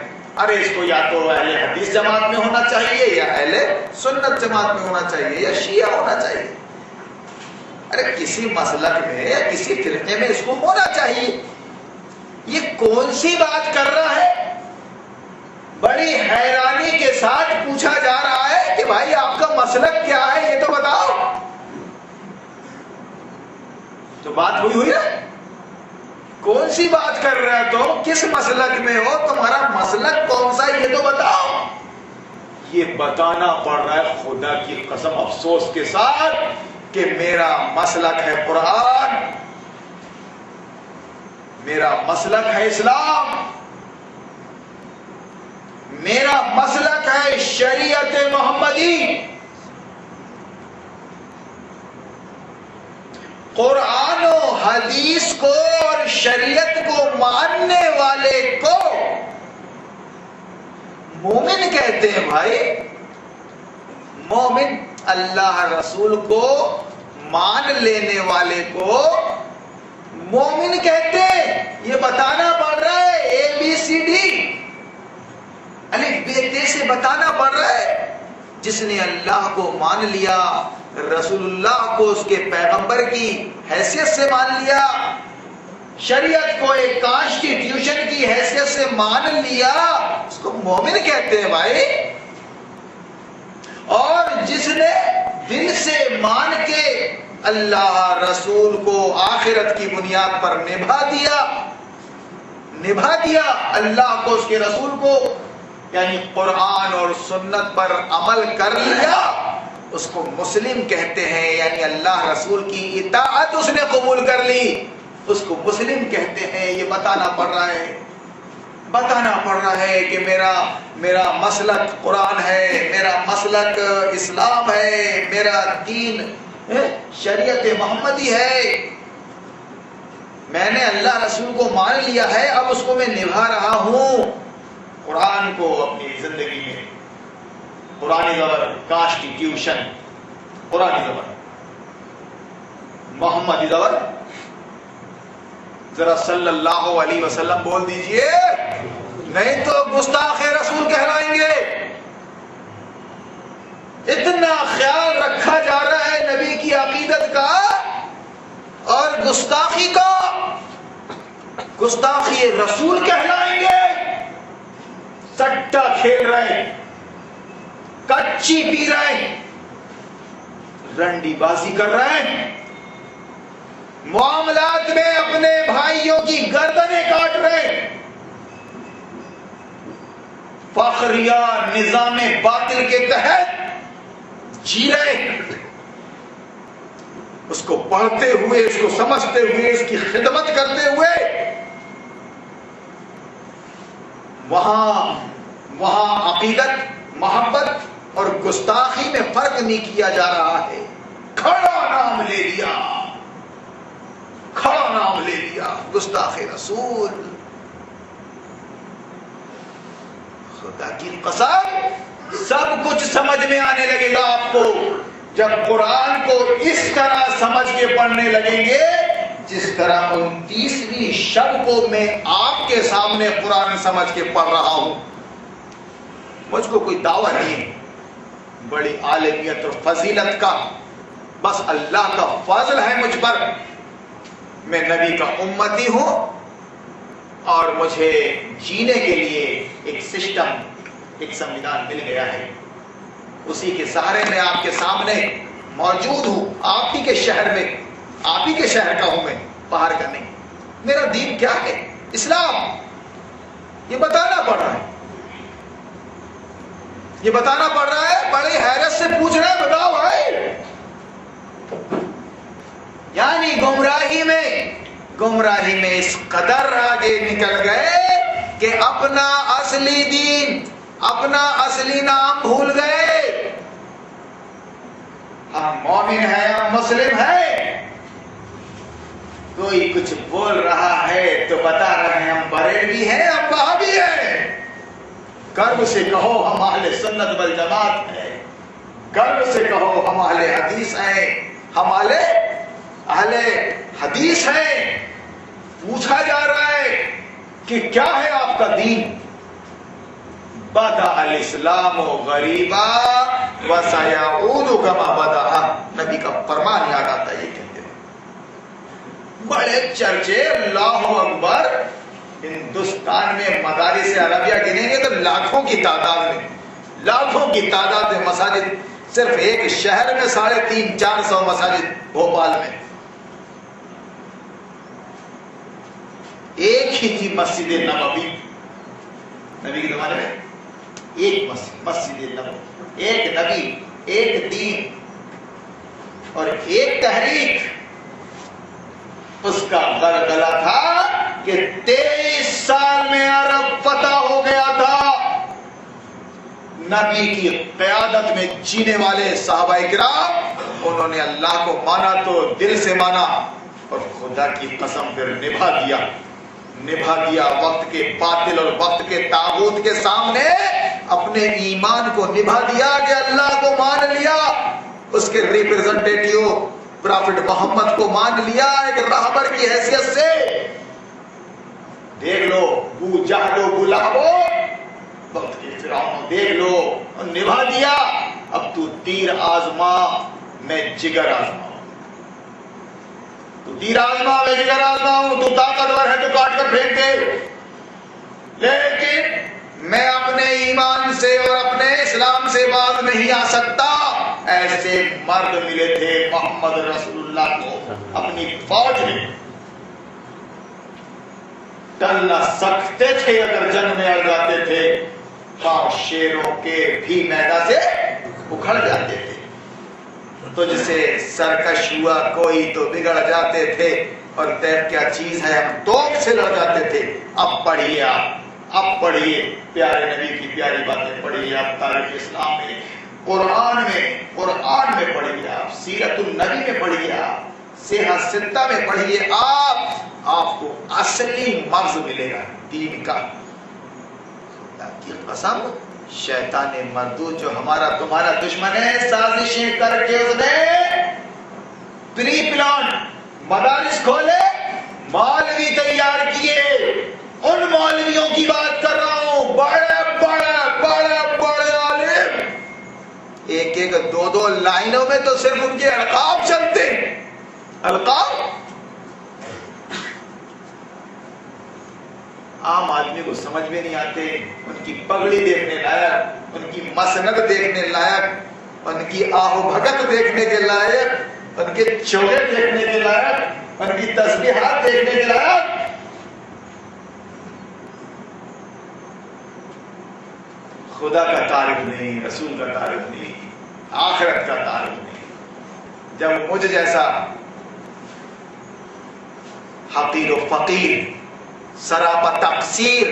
ارے اس کو یا تو اہل حدیث جماعت میں ہونا چاہیے، یا اہل سنت جماعت میں ہونا چاہیے، یا شیعہ ہونا چاہیے، ارے کسی مسلک میں یا کسی فرقے میں اس کو ہونا چاہیے۔ یہ کون سی بات کر رہا ہے؟ بڑی حیرانی کے ساتھ پوچھا جا رہا ہے کہ بھائی آپ کا مسلک کیا ہے، یہ تو بتاؤ۔ تو بات ہوئی نا، کون سی بات کر رہے ہو تم، کس مسلک میں ہو، تمہارا مسلک کون سا یہ تو بتاؤ۔ یہ بتانا پڑ رہا ہے خدا کی قسم افسوس کے ساتھ کہ میرا مسلک ہے قرآن، میرا مسلک ہے اسلام، میرا مسلک ہے شریعت محمدی. قرآن و حدیث کو اور شریعت کو ماننے والے کو مومن کہتے ہیں بھائی. مومن اللہ رسول کو مان لینے والے کو مومن کہتے ہیں. یہ بتانا پڑ رہا ہے ABCD الف ب ت سے بتانا پڑ رہا ہے. جس نے اللہ کو مان لیا, رسول اللہ کو اس کے پیغمبر کی حیثیت سے مان لیا, شریعت کو ایک کانسٹیٹیوشن کی حیثیت سے مان لیا, اس کو مومن کہتے ہیں بھائی. اور جس نے دل سے مان کے اللہ رسول کو آخرت کی بنیاد پر نبھا دیا اللہ کو, اس کے رسول کو, یعنی قرآن اور سنت پر عمل کر لیا, اس کو مسلم کہتے ہیں. یعنی اللہ رسول کی اطاعت اس نے قبول کر لی, اس کو مسلم کہتے ہیں. یہ بتانا پڑ رہا ہے کہ میرا مسلک قرآن ہے, میرا مسلک اسلام ہے, میرا دین شریعت محمدی ہے. میں نے اللہ رسول کو مان لیا ہے, اب اس کو میں نبھا رہا ہوں. قرآن کو اپنی زندگی میں, قرآنی زبر کانسٹیٹیوشن, قرآنی زبر محمدی زبر, ذرا صلی اللہ علیہ وسلم بول دیجئے, نہیں تو گستاخ رسول کہلائیں گے. اتنا خیال رکھا جا رہا ہے نبی کی عقیدت کا اور گستاخی کا, گستاخی رسول کہلائیں گے. سٹا کھیل رہے, کچی پی رہے, رنڈی بازی کر رہے ہیں, معاملات میں اپنے بھائیوں کی گردنیں کاٹ رہے, فخریہ نظام باطل کے تحت جی رہے. اس کو پڑھتے ہوئے, اس کو سمجھتے ہوئے, اس کی خدمت کرتے ہوئے وہاں عقیدت, محبت اور گستاخی میں فرق نہیں کیا جا رہا ہے. کھڑا نام لے لیا گستاخ رسول. خدا کی قسم سب کچھ سمجھ میں آنے لگے گا آپ کو جب قرآن کو اس طرح سمجھ کے پڑھنے لگیں گے جس طرح 29ویں شب کو میں آپ کے سامنے قرآن سمجھ کے پڑھ رہا ہوں. مجھ کو کوئی دعویٰ نہیں بڑی عالمیت اور فضیلت کا, بس اللہ کا فضل ہے مجھ پر. میں نبی کا امتی ہوں اور مجھے جینے کے لیے ایک سسٹم, ایک سنویدھان مل گیا ہے. اسی کے سہارے میں آپ کے سامنے موجود ہوں. آپ ہی کے شہر میں, آپ ہی کے شہر کا ہوں میں, باہر کا نہیں. میرا دین کیا ہے؟ اسلام. یہ بتانا پڑ رہا ہے, یہ بتانا پڑ رہا ہے. بڑی حیرت سے پوچھ رہے ہیں, بتاؤ بھائی. یعنی گمراہی میں اس قدر آگے نکل گئے کہ اپنا اصلی دین, اپنا اصلی نام بھول گئے. ہم مومن ہیں, ہم مسلم ہیں. کوئی کچھ بول رہا ہے تو بتا رہے ہیں ہم بریلوی ہیں, ہم وہابی ہیں. گرو سے کہو ہم اہل سنت والجماعت ہیں, گرو سے کہو ہم اہل حدیث ہیں, ہم اہل حدیث ہیں. پوچھا جا رہا ہے کہ کیا ہے آپ کا دین؟ بدأ الاسلام غریبا وسيعود كما بدأ. نبی کا فرمان یاد آتا ہے. یہ کہتے ہیں بڑے چرچے, اللہ اکبر. ہندوستان میں مدارس عربیہ گنیں گے تو لاکھوں کی تعداد میں مساجد, صرف ایک شہر میں 350-400 مساجد, بھوپال میں ایک ہی تھی مسجد نبوی. نبی کے زمانے میں ایک مسجد نبوی, ایک نبی, ایک دین اور ایک تحریک. اس کا غلغلہ تھا کہ 23 سال میں عرب فتح ہو گیا تھا. نبی کی قیادت میں جینے والے صحابہ کرام، انہوں نے اللہ کو مانا تو دل سے مانا اور خدا کی قسم پھر نبھا دیا وقت کے باطل اور وقت کے طاغوت کے سامنے اپنے ایمان کو نبھا دیا کہ اللہ کو مان لیا، اس کے ریپرزنٹیٹیو پرافٹ محمد کو مان لیا ایک راہبر کی حیثیت سے۔ دیکھ لو ابو جہل و ابو لہب وقت کے فرعون، دیکھ لو نبھا دیا۔ اب تو تیر آزما میں جگر آزما، تو تیر آزما میں جگر آزما ہوں، تو طاقتور ہے تو کاٹ کر پھینک دے، لیکن میں اپنے ایمان سے اور اپنے اسلام سے باز نہیں آ سکتا۔ ایسے مرد ملے تھے محمد رسول اللہ کو اپنی فوج میں، ٹل نہ سکتے تھے، اگر جنگ میں اڑ جاتے تھے پاؤں شیروں کے بھی میدان سے اکھڑ جاتے تھے، تو جسے سرکش ہوا کوئی تو بگڑ جاتے تھے، اور طیب کیا چیز ہے ہم توپ سے لڑ جاتے تھے۔ اب پڑھیے اب پڑھیے پیارے نبی کی پیاری باتیں پڑھیے، اب تاریخ اسلام میں قرآن میں پڑھیے، آپ سیرت النبی میں پڑھیے، آپ سیحہ ستہ میں پڑھیے، آپ کو اصلی مغز ملے گا دین کا۔ خدا کی قسم شیطان مردود جو ہمارا تمہارا دشمن ہے، سازشیں کر کے اس نے پری پلان مدارس کھولے، مولوی تیار کیے، ان مولویوں کی بات کر رہا ہوں، بڑے عالم، ایک دو لائنوں میں تو صرف ان کے القاب چلتے ہیں، القاب عام آدمی کو سمجھ میں نہیں آتے، ان کی پگڑی دیکھنے لائق، ان کی مسند دیکھنے لائق، ان کی آہ و بھگت دیکھنے کے لائق، ان کے چوڑے دیکھنے کے لائق، ان کی تسبیحات دیکھنے کے لائق۔ خدا کا تعارف نہیں، رسول کا تعارف نہیں، آخرت کا تعارف نہیں۔ جب مجھ جیسا حقیر و فقیر سراپا تقصیر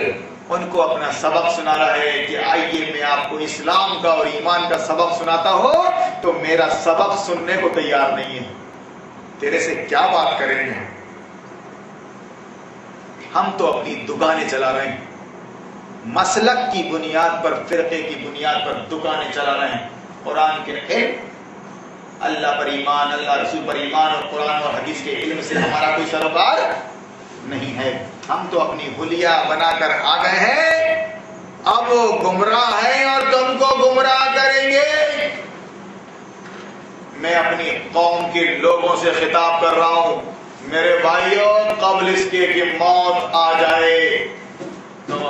ان کو اپنا سبق سنا رہا ہے کہ آئیے میں آپ کو اسلام کا اور ایمان کا سبق سناتا ہوں، تو میرا سبق سننے کو تیار نہیں ہے، تیرے سے کیا بات کریں گے؟ ہم تو اپنی دکانیں چلا رہے ہیں، مسلک کی بنیاد پر، فرقے کی بنیاد پر دکانیں چلا رہے ہیں۔ قرآن کے علم، اللہ پر ایمان، اللہ رسول پر ایمان اور قرآن اور حدیث کے علم سے ہمارا کوئی سروکار نہیں ہے۔ ہم تو اپنی حلیہ بنا کر آ گئے ہیں، اب وہ گمراہ ہیں اور تم کو گمراہ کریں گے۔ میں اپنی قوم کے لوگوں سے خطاب کر رہا ہوں، میرے بھائیوں، قبل اس کے کہ موت آ جائے تم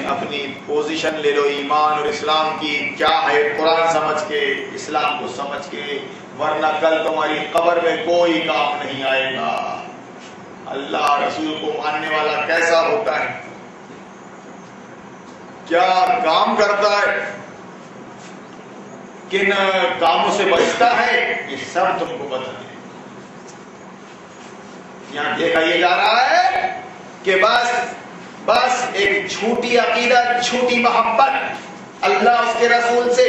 اپنی پوزیشن لے لو ایمان اور اسلام کی، کیا ہے قرآن سمجھ کے، اسلام کو سمجھ کے، ورنہ کل تمہاری قبر میں کوئی کام نہیں آئے گا۔ اللہ رسول کو ماننے والا کیسا ہوتا ہے، کیا کام کرتا ہے، کن کاموں سے بچتا ہے، یہ سب تم کو بتا دیں۔ یہاں دیکھا یہ جا رہا ہے کہ بس ایک جھوٹی عقیدہ، جھوٹی محبت اللہ اس کے رسول سے،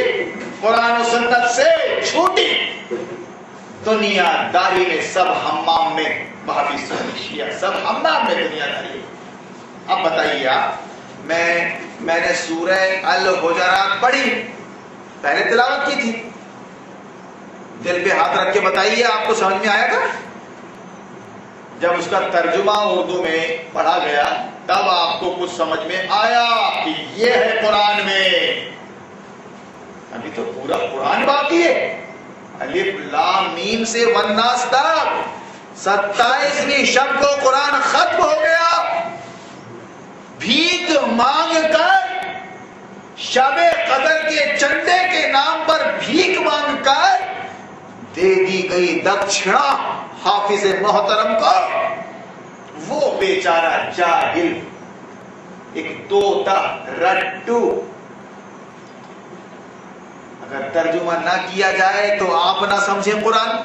قرآن و سنت سے جھوٹی دنیا داری میں، سب حمام میں، وہابی شیعہ سب حمام میں دنیا داری۔ اب بتائیے آپ، میں نے سورہ الحجرات پڑھی، پہلے تلاوت کی تھی، دل پہ ہاتھ رکھ کے بتائیے آپ کو سمجھ میں آیا تھا؟ جب اس کا ترجمہ اردو میں پڑھا گیا تب آپ کو کچھ سمجھ میں آیا کہ یہ ہے قرآن میں؟ ابھی تو پورا قرآن باقی ہے، الف لام میم سے والناس تک 27ویں شب کو قرآن ختم ہو گیا۔ بھیک مانگ کر، شب قدر کے چندے کے نام پر بھیک مانگ کر دے دی گئی دکشنا حافظ محترم کو۔ وہ بیچارہ جاہل، ایک طوطا رٹو، اگر ترجمہ نہ کیا جائے تو آپ نہ سمجھیں قرآن،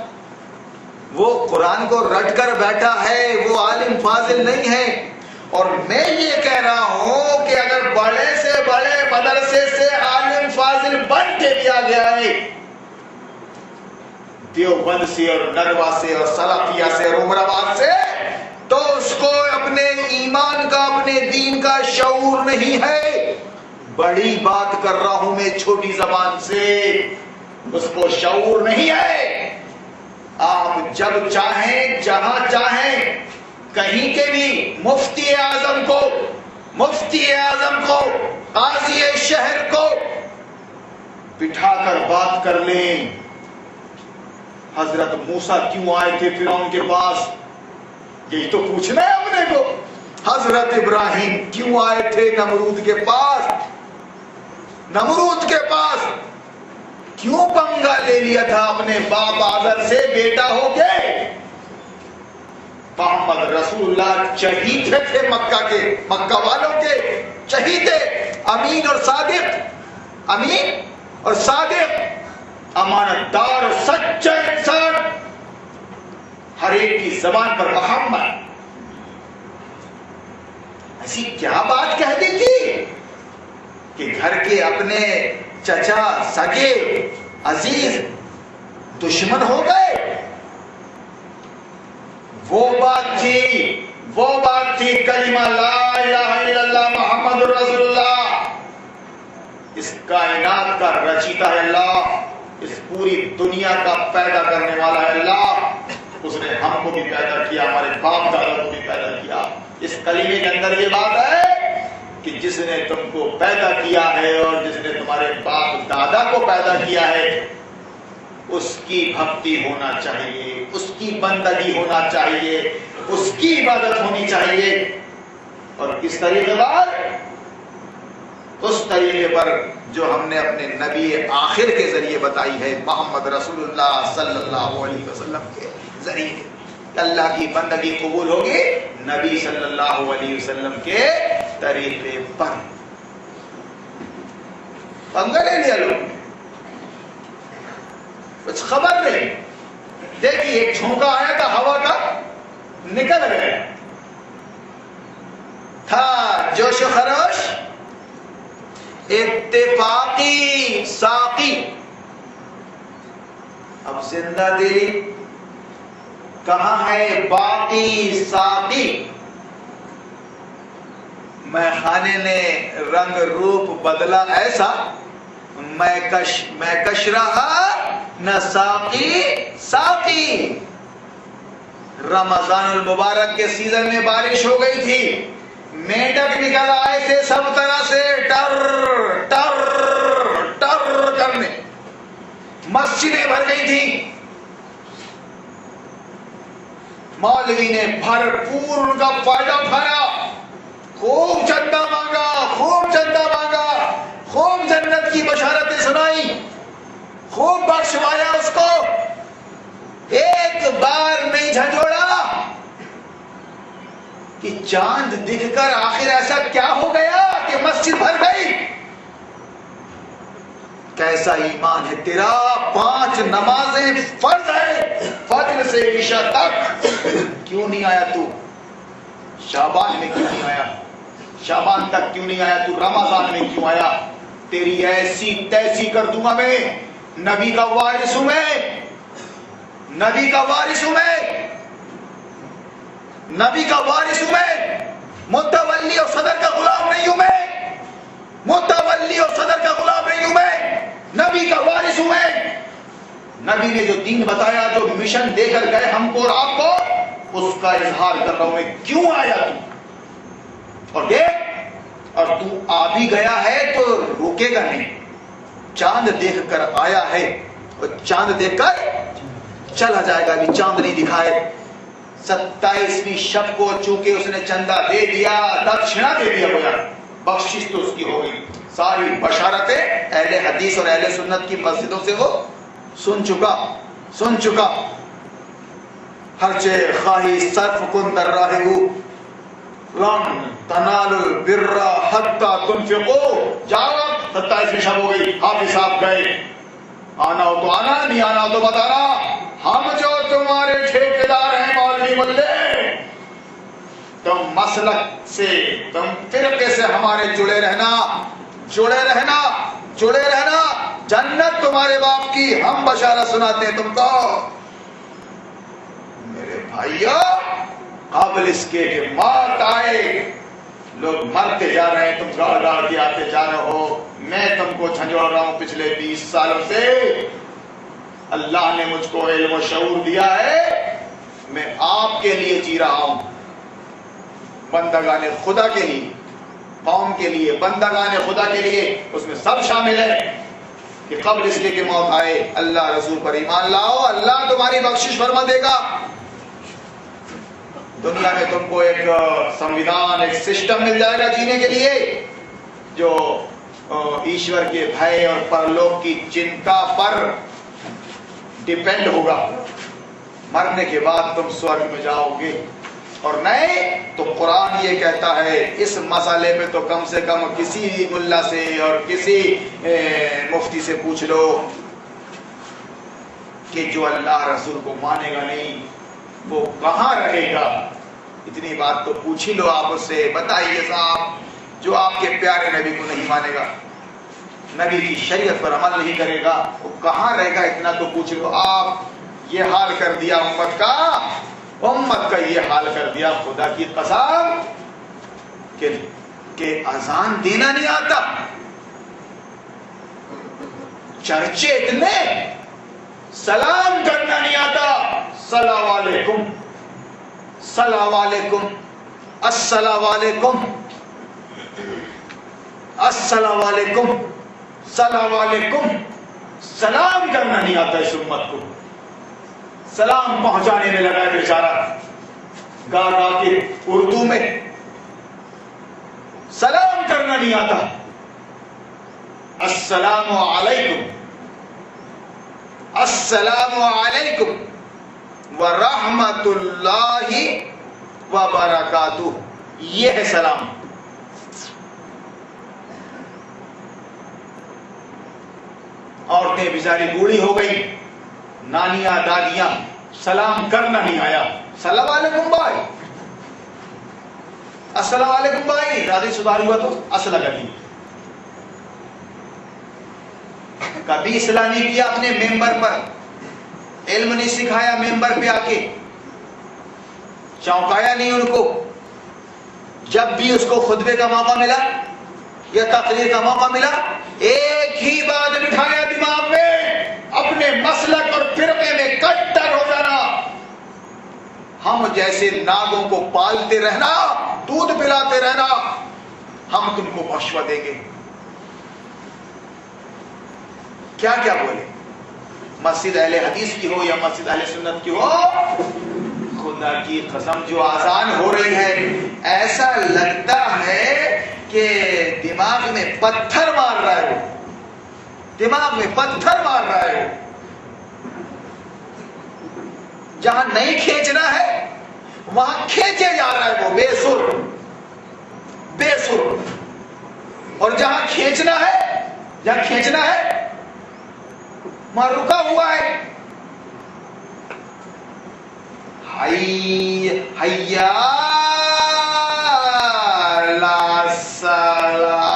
وہ قرآن کو رٹ کر بیٹھا ہے، وہ عالم فاضل نہیں ہے، اور میں یہ کہہ رہا ہوں کہ اگر بڑے سے بڑے مدرسے سے عالم فاضل بن کے لیا گیا ہے دیوبند سے اور نروا سے اور سلفیہ سے اور عمرآباد سے، تو اس کو اپنے ایمان کا اپنے دین کا شعور نہیں ہے۔ بڑی بات کر رہا ہوں میں چھوٹی زبان سے، اس کو شعور نہیں ہے۔ آپ جب چاہیں جہاں چاہیں کہیں کے بھی مفتی اعظم کو قاضی شہر کو بٹھا کر بات کر لیں۔ حضرت موسیٰ کیوں آئے تھے فرعون کے پاس؟ یہی تو پوچھنا ہے اپنے کو۔ حضرت ابراہیم کیوں آئے تھے نمرود کے پاس؟ نمرود کے پاس کیوں پنگا لے لیا تھا اپنے باپ آذر سے بیٹا ہو کے؟ محمد رسول اللہ چہیتے تھے مکہ والوں کے، چہیتے، امین اور صادق، امانت دار اور سچا انسان، ہر ایک کی زبان پر محمد۔ ایسی کیا بات کہہ دی تھی کہ گھر کے اپنے چچا سگے عزیز دشمن ہو گئے؟ وہ بات تھی کلمہ لا الہ الا اللہ محمد رسول اللہ۔ اس کائنات کا رچیتا ہے اللہ، اس پوری دنیا کا پیدا کرنے والا ہے اللہ۔ اس نے ہم کو بھی پیدا کیا، ہمارے باپ دادا کو بھی پیدا کیا۔ اس کلمے کے اندر یہ بات ہے کہ جس نے تم کو پیدا کیا ہے اور جس نے تمہارے باپ دادا کو پیدا کیا ہے، اس کی بھکتی ہونا چاہیے، اس کی بندگی ہونا چاہیے، اس کی عبادت ہونی چاہیے۔ اور کس طریقے پر؟ اس طریقے پر جو ہم نے اپنے نبی آخر کے ذریعے بتائی ہے، محمد رسول اللہ صلی اللہ علیہ وسلم کے ذریعے۔ اللہ کی بندگی قبول ہوگی نبی صلی اللہ علیہ وسلم کے طریقے پر۔ پنگا لے لیا لوگ، کچھ خبر نہیں۔ دیکھیے ایک جھونکا آیا تھا ہوا کا، نکل گیا تھا جوش و خروش، اتفاقی ساقی۔ اب زندہ دلی کہاں ہے باقی ساقی؟ میں خانے نے رنگ روپ بدلا ایسا، میں کش رہا نہ ساقی۔ رمضان المبارک کے سیزن میں بارش ہو گئی تھی، میڈک نکل آئے تھے سب طرح سے ٹر ٹر ٹر کرنے، مسجدیں بھر گئی تھی۔ مولوی نے بھرپور ان کا فائدہ اٹھایا، خوب چندہ مانگا، خوب جنت کی بشارتیں سنائی، خوب بخشوایا اس کو، ایک بار نہیں جھنجھوڑا کہ چاند دکھ کر آخر ایسا کیا ہو گیا کہ مسجد بھر گئی؟ کیسا ایمان ہے تیرا؟ 5 نمازیں فرض ہے، فجر سے عشاء تک، کیوں نہیں آیا تو؟ شعبان میں کیوں نہیں آیا؟ شعبان تک کیوں نہیں آیا تو؟ رمضان میں کیوں آیا؟ تیری ایسی تیسی کر دوں گا میں، نبی کا وارث ہوں میں، نبی کا وارث ہوں میں، متولی اور صدر کا غلام نہیں ہوں میں، نبی کا وارث ہوں میں۔ نبی نے جو دین بتایا، جو مشن دے کر گئے ہم کو اور آپ کو، اس کا اظہار کر رہا ہوں میں، کیوں آیا تو؟ اور دیکھ، اور تو آ بھی گیا ہے تو رکے گا نہیں، چاند دیکھ کر آیا ہے اور چاند دیکھ کر چلا جائے گا۔ ابھی چاند نہیں دکھائے، 27ویں شب کو چونکہ اس نے چندہ دے دیا، دکشنا دے دیا، گویا بخشش تو اس کی ہو گئی۔ ساری بشارتیں اہل حدیث اور اہل سنت کی مسجدوں سے وہ سن چکا۔ ہرچے خواہی صرف کن در راہ لن تنال البر حتی تنفقو۔ جاؤ، 27ویں شب ہو گئی، حافظ صاحب گئے، آنا ہو تو آنا، نہیں آنا ہو تو بتانا، ہم جو تمہارے ٹھیکیدار ہیں مولوی ملے، تم مسلک سے، تم فرقے سے ہمارے جڑے رہنا، جنت تمہارے باپ کی، ہم بشارت سناتے ہیں تم کو۔ میرے بھائیو، قبل اس کے کہ موت آئے، لوگ مرتے جا رہے ہیں، تم گاڑ گاڑ کے آتے جا رہے ہو۔ میں تم کو جھنجھوڑ رہا ہوں پچھلے 20 سالوں سے۔ اللہ نے مجھ کو علم و شعور دیا ہے، میں آپ کے لیے جی رہا ہوں، بندگان خدا کے لیے، قوم کے لیے، بندگان خدا کے لیے۔ اس میں سب شامل ہے کہ قبل اس کے کہ موت آئے اللہ رسول پر ایمان لاؤ، اللہ تمہاری بخشش فرما دے گا۔ دنیا میں تم کو ایک سمویدھان، ایک سسٹم مل جائے گا جینے کے لیے، جو ایشور کے بھائے اور پرلوک کی چنتا پر ڈیپینڈ ہوگا۔ مرنے کے بعد تم سورگ میں جاؤ گے، اور نہیں تو قرآن یہ کہتا ہے اس مسئلے پہ تو کم سے کم کسی ملا سے اور کسی مفتی سے پوچھ لو کہ جو اللہ رسول کو مانے گا نہیں وہ کہاں رہے گا۔ اتنی بات تو پوچھ ہی لو آپ اس سے، بتائیے صاحب جو آپ کے پیارے نبی کو نہیں مانے گا، نبی کی شریعت پر عمل نہیں کرے گا، وہ کہاں رہے گا، اتنا تو پوچھ لو۔ آپ یہ حال کر دیا امت کا یہ حال کر دیا، خدا کی قسم کہ اذان دینا نہیں آتا، چرچے اتنے، سلام کرنا نہیں آتا، السلام علیکم، السلام علیکم، السلام علیکم، السلام علیکم، السلام علیکم، سلام کرنا نہیں آتا اس امت کو۔ سلام پہنچانے میں لگا ہے بیچارہ، گا گا کے اردو میں، سلام کرنا نہیں آتا۔ السلام علیکم، السلام علیکم ورحمۃ اللہ وبرکاتہ، یہ ہے سلام۔ عورتیں بیچاری بوڑھی ہو گئی، نانیاں دادیاں، سلام کرنا نہیں آیا، السلام علیکم بھائی، السلام علیکم بھائی، راضی سدھار ہوا تو اصل کر دی۔ کبھی اصلاح نہیں کیا اپنے ممبر پر، علم نہیں سکھایا ممبر پہ آ کے، چونکایا نہیں ان کو۔ جب بھی اس کو خطبے کا موقع ملا یا تقریر کا موقع ملا، ایک ہی بات بٹھایا دماغ میں، اپنے مسلک اور فرقے میں کٹر ہو جانا، ہم جیسے ناگوں کو پالتے رہنا، دودھ پلاتے رہنا، ہم تم کو بخشوا دیں گے۔ کیا کیا بولے، مسجد اہل حدیث کی ہو یا مسجد اہل سنت کی ہو، خدا کی قسم جو آزان ہو رہی ہے ایسا لگتا ہے کہ دماغ میں پتھر مار رہا ہے، دماغ میں پتھر مار رہا ہے۔ جہاں نہیں کھینچنا ہے وہاں کھینچے جا رہا ہے وہ بے سر بے سر، اور جہاں کھینچنا ہے وہاں رکا ہوا ہے۔ حیا لا صلاح،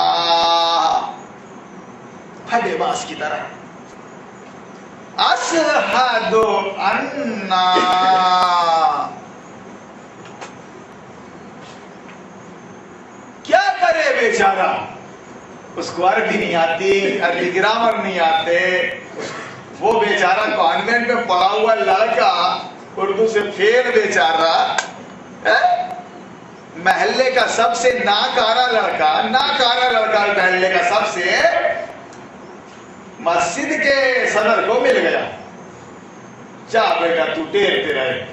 پھڈے باز کی طرح، اشہد ان، کیا کرے بیچارہ، اس کو عربی نہیں آتی، عربی گرامر نہیں آتے، وہ بیچارہ کانوینٹ میں پڑھا ہوا لڑکا اردو سے فیل بیچارہ، محلے کا سب سے ناکارہ لڑکا محلے کا سب سے، مسجد کے صدر کو مل گیا، جا بیٹا تو ٹیرتے رہے،